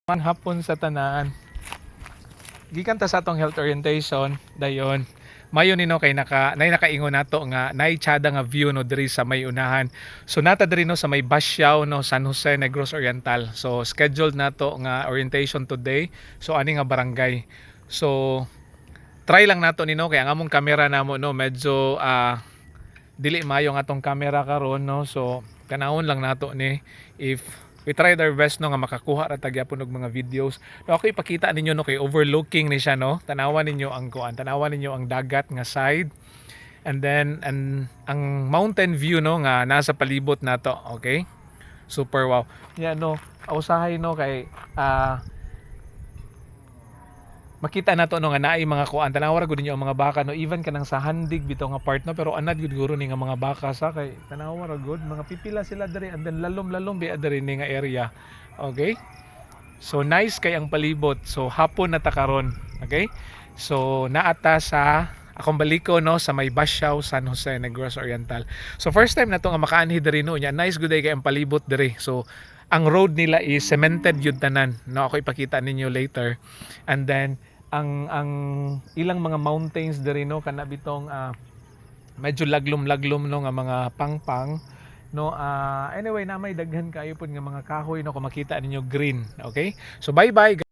Hapon sa tanan. Gikan ta sa atong health orientation dayon. Mayo nino kay nakaingon nato nga naitsada nga view no diri sa may unahan. So nata diri no sa may Basyaw no San Jose Negros Oriental. So scheduled nato nga orientation today. So ani nga barangay. So try lang nato nino kay ang among camera namo no medyo dili maayo nga atong camera karon no. So kanahon lang nato ni if we tried our best no nga makakuha ra tagyapon og mga videos. No, ako ipakita ninyo no kay overlooking ni siya no. Tanawan ninyo ang kuan, tanawan ninyo ang dagat nga side. And then ang mountain view no nga nasa palibot nato, okay? Super wow. Yeah no, usahay no kay makita nato no nga naay mga kuan tanawa ra gud ninyo ang mga baka no even kanang sa handig bitaw nga part no pero anad gud guro ni nga mga baka sa kay tanawa ra gud mga pipila sila diri and then lalom bi diri ni nga area. Okay? So nice kay ang palibot. So hapon na ta karon. Okay? So naata sa akong baliko no sa may Basyaw San Jose Negros Oriental. So first time na to nga makaanhi diri no nya nice gud kay ang palibot diri. So ang road nila is cemented yun tanan. No ako ipakita ninyo later. And then ang ilang mga mountains diri no kana bitong medyo laglom no nga mga pangpang no anyway na may daghan kayo pud nga mga kahoy no kung makita ninyo green. Okay? So bye bye.